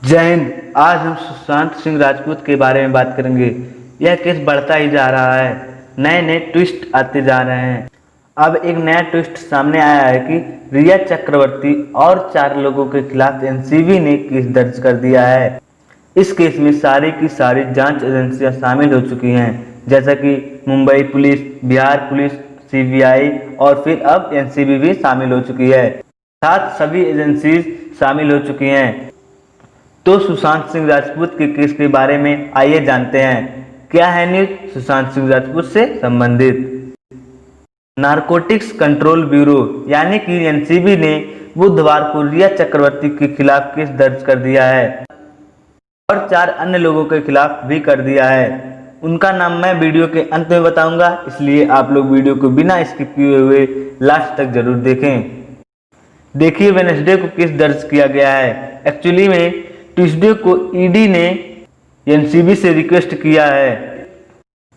जय हिंद। आज हम सुशांत सिंह राजपूत के बारे में बात करेंगे। यह केस बढ़ता ही जा रहा है, नए नए ट्विस्ट आते जा रहे हैं। अब एक नया ट्विस्ट सामने आया है कि रिया चक्रवर्ती और 4 लोगों के खिलाफ एनसीबी ने केस दर्ज कर दिया है। इस केस में सारी की सारी जांच एजेंसियां शामिल हो चुकी हैं, जैसा कि Mumbai police, Bihar police, CBI और फिर अब एनसीबी भी शामिल हो चुकी है। साथ सभी एजेंसी शामिल हो चुकी हैं। तो सुशांत सिंह राजपूत के केस के बारे में आइए जानते हैं क्या है न्यूज सुशांत सिंह राजपूत से संबंधित। नारकोटिक्स कंट्रोल ब्यूरो यानी कि एनसीबी ने बुधवार को रिया चक्रवर्ती के खिलाफ केस दर्ज कर दिया है और 4 अन्य लोगों के खिलाफ भी कर दिया है। उनका नाम मैं वीडियो के अंत में बताऊंगा, इसलिए आप लोग वीडियो को बिना स्किप किए हुए लास्ट तक जरूर देखें। देखिए, वेडनेसडे को केस दर्ज किया गया है। एक्चुअली में ट्यूसडे को ईडी ने एनसीबी से रिक्वेस्ट किया है।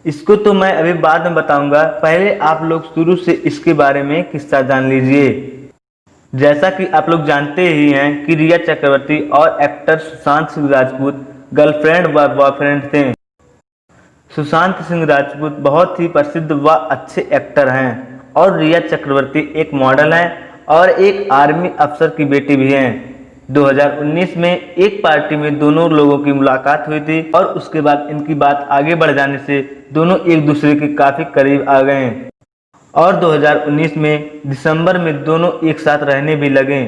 इसको तो मैं अभी बाद में बताऊंगा, पहले आप लोग शुरू से इसके बारे में किस्सा जान लीजिए। जैसा कि आप लोग जानते ही हैं कि रिया चक्रवर्ती और एक्टर सुशांत सिंह राजपूत गर्लफ्रेंड व बॉयफ्रेंड थे। सुशांत सिंह राजपूत बहुत ही प्रसिद्ध व अच्छे एक्टर हैं और रिया चक्रवर्ती एक मॉडल हैं और एक आर्मी अफसर की बेटी भी हैं। 2019 में एक पार्टी में दोनों लोगों की मुलाकात हुई थी और उसके बाद इनकी बात आगे बढ़ जाने से दोनों एक दूसरे के काफी करीब आ गए और 2019 में दिसंबर में दोनों एक साथ रहने भी लगे।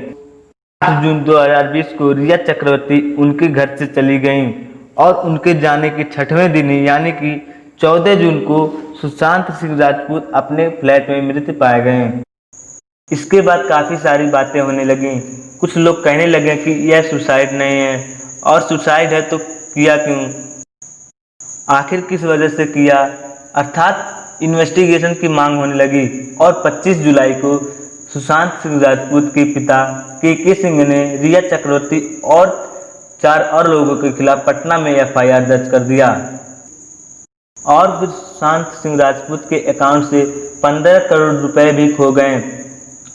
8 जून 2020 को रिया चक्रवर्ती उनके घर से चली गईं और उनके जाने के 6वें दिन यानी कि 14 जून को सुशांत सिंह राजपूत अपने फ्लैट में मृत पाए गए। इसके बाद काफ़ी सारी बातें होने लगी। कुछ लोग कहने लगे कि यह सुसाइड नहीं है, और सुसाइड है तो किया क्यों, आखिर किस वजह से किया, अर्थात इन्वेस्टिगेशन की मांग होने लगी। और 25 जुलाई को सुशांत सिंह राजपूत के पिता के सिंह ने रिया चक्रवर्ती और 4 और लोगों के खिलाफ पटना में एफआईआर दर्ज कर दिया और फिर सुशांत सिंह राजपूत के अकाउंट से 15 करोड़ रुपए भी खो गए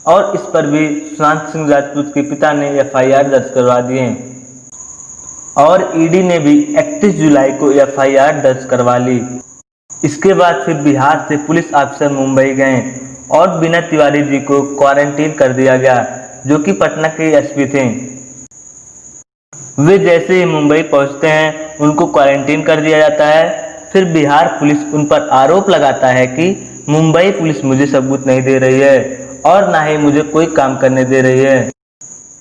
और इस पर भी सुशांत सिंह राजपूत के पिता ने एफआईआर दर्ज करवा दिए और ईडी ने भी 31 जुलाई को एफआईआर दर्ज करवा ली। इसके बाद फिर बिहार से पुलिस ऑफिसर मुंबई गए और विनय तिवारी जी को क्वारंटीन कर दिया गया, जो कि पटना के एसपी थे। वे जैसे ही मुंबई पहुंचते हैं उनको क्वारंटीन कर दिया जाता है। फिर बिहार पुलिस उन पर आरोप लगाता है कि मुंबई पुलिस मुझे सबूत नहीं दे रही है और ना ही मुझे कोई काम करने दे रही है।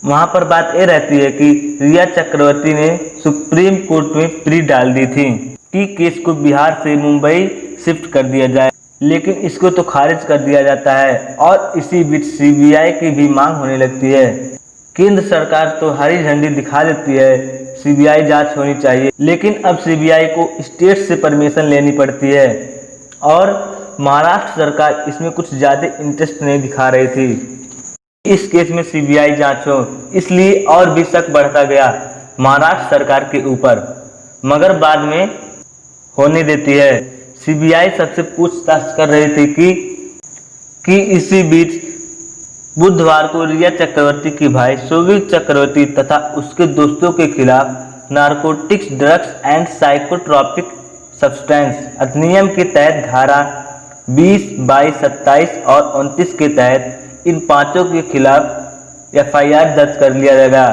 वहां पर बात ये रहती है कि रिया चक्रवर्ती ने सुप्रीम कोर्ट में प्री डाल दी थी कि केस को बिहार से मुंबई शिफ्ट कर दिया जाए, लेकिन इसको तो खारिज कर दिया जाता है और इसी बीच सीबीआई की भी मांग होने लगती है। केंद्र सरकार तो हरी झंडी दिखा देती है, सीबीआई जांच होनी चाहिए, लेकिन अब सीबीआई को स्टेट से परमिशन लेनी पड़ती है और महाराष्ट्र सरकार इसमें कुछ ज़्यादा इंटरेस्ट नहीं दिखा रही थी। इस केस में सीबीआई जांच हो, इसलिए और भी शक बढ़ता गया महाराष्ट्र सरकार के ऊपर, मगर बाद में होने देती है। सीबीआई सबसे पूछताछ कर रही थी कि इसी बीच बुधवार को रिया चक्रवर्ती के भाई शोभित चक्रवर्ती तथा उसके दोस्तों के खिलाफ narcotics, drugs and psychotropic substance अधिनियम के तहत धारा 20, 22, 27 और 29 के तहत इन 5 के खिलाफ एफआईआर दर्ज कर लिया जाएगा।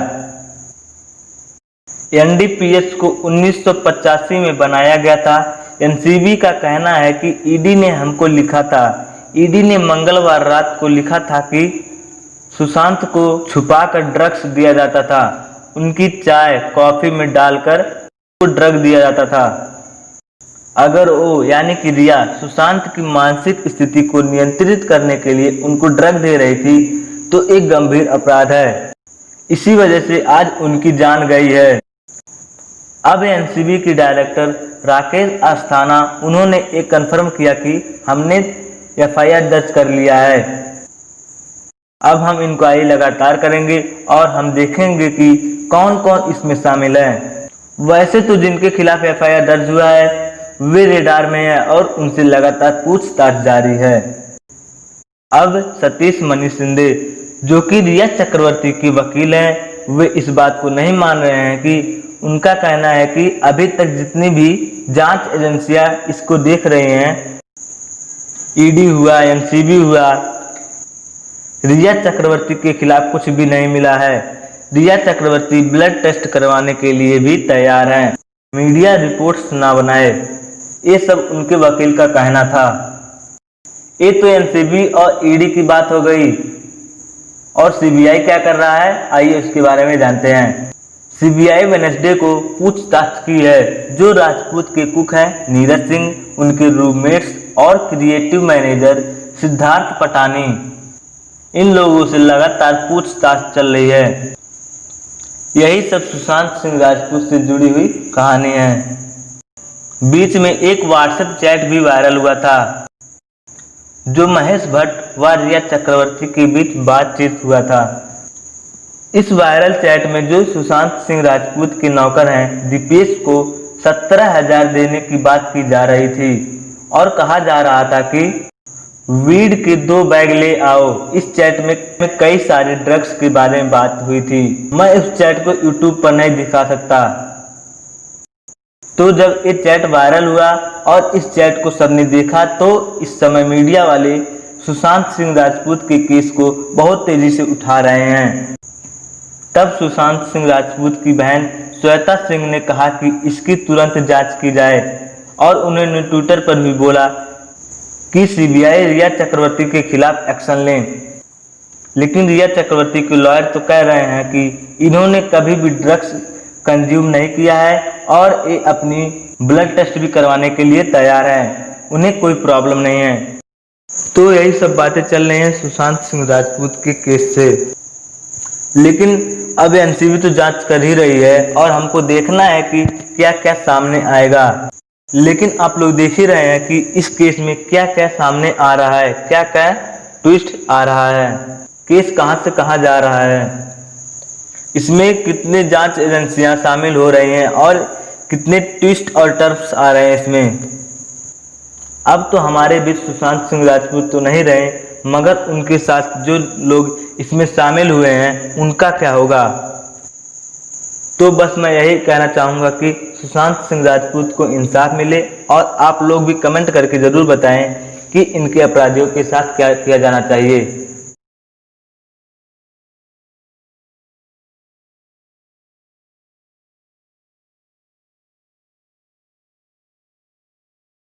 एनडीपीएस को 1985 में बनाया गया था। एनसीबी का कहना है कि ईडी ने हमको लिखा था, ईडी ने मंगलवार रात को लिखा था कि सुशांत को छुपाकर ड्रग्स दिया जाता था, उनकी चाय कॉफी में डालकर वो ड्रग दिया जाता था। अगर वो यानी कि रिया सुशांत की मानसिक स्थिति को नियंत्रित करने के लिए उनको ड्रग दे रही थी तो एक गंभीर अपराध है। इसी वजह से आज उनकी जान गई है। अब एनसीबी की डायरेक्टर राकेश अस्थाना उन्होंने एक कंफर्म किया कि हमने एफआईआर दर्ज कर लिया है। अब हम इंक्वायरी लगातार करेंगे और हम देखेंगे कि कौन कौन इसमें शामिल है। वैसे तो जिनके खिलाफ एफआईआर दर्ज हुआ है वे रेडार में है और उनसे लगातार पूछताछ जारी है। अब सतीश मनी शिंदे जो कि रिया चक्रवर्ती के वकील हैं, वे इस बात को नहीं मान रहे हैं कि उनका कहना है कि अभी तक जितनी भी जांच एजेंसियां इसको देख रही हैं, ईडी हुआ, एनसीबी हुआ, रिया चक्रवर्ती के खिलाफ कुछ भी नहीं मिला है। रिया चक्रवर्ती ब्लड टेस्ट करवाने के लिए भी तैयार हैं। मीडिया रिपोर्ट्स ना बनाए, ये सब उनके वकील का कहना था। ये तो एनसीबी और ईडी की बात हो गई, और सीबीआई क्या कर रहा है, आइए उसके बारे में जानते हैं। सीबीआई वेडनेसडे को पूछताछ की है। जो राजपूत के कुक हैं नीरज सिंह, उनके रूममेट्स और क्रिएटिव मैनेजर सिद्धार्थ पटानी, इन लोगों से लगातार पूछताछ चल रही है। यही सब सुशांत सिंह राजपूत से जुड़ी हुई कहानी है। बीच में एक व्हाट्सएप चैट भी वायरल हुआ था, जो महेश भट्ट व रिया चक्रवर्ती के बीच बातचीत हुआ था। इस वायरल चैट में जो सुशांत सिंह राजपूत के नौकर हैं दीपेश को 17,000 देने की बात की जा रही थी, और कहा जा रहा था कि वीड के 2 बैग ले आओ। इस चैट में कई सारे ड्रग्स के बारे में बात हुई थी। मैं इस चैट को यूट्यूब पर नहीं दिखा सकता। तो जब ये चैट वायरल हुआ और इस चैट को सबने देखा, तो इस समय मीडिया वाले सुशांत सिंह राजपूत के केस को बहुत तेजी से उठा रहे हैं। तब सुशांत सिंह राजपूत की बहन श्वेता सिंह ने कहा कि इसकी तुरंत जांच की जाए, और उन्होंने ट्विटर पर भी बोला कि सीबीआई रिया चक्रवर्ती के खिलाफ एक्शन लें। लेकिन रिया चक्रवर्ती के लॉयर तो कह रहे हैं कि इन्होंने कभी भी ड्रग्स कंज्यूम नहीं किया है, और ये अपनी ब्लड टेस्ट भी करवाने के लिए तैयार हैं, उन्हें कोई प्रॉब्लम नहीं है। तो यही सब बातें चल रही हैं सुशांत सिंह राजपूत के केस से। लेकिन अब एनसीबी तो जांच कर ही रही है, और हमको देखना है कि क्या क्या सामने आएगा। लेकिन आप लोग देख ही रहे हैं कि इस केस में क्या क्या सामने आ रहा है, क्या क्या ट्विस्ट आ रहा है, केस कहां से कहां जा रहा है, इसमें कितने जांच एजेंसियां शामिल हो रही हैं, और कितने ट्विस्ट और टर्न्स आ रहे हैं इसमें। अब तो हमारे बीच सुशांत सिंह राजपूत तो नहीं रहे, मगर उनके साथ जो लोग इसमें शामिल हुए हैं उनका क्या होगा। तो बस मैं यही कहना चाहूँगा कि सुशांत सिंह राजपूत को इंसाफ मिले, और आप लोग भी कमेंट करके ज़रूर बताएं कि इनके अपराधियों के साथ क्या किया जाना चाहिए।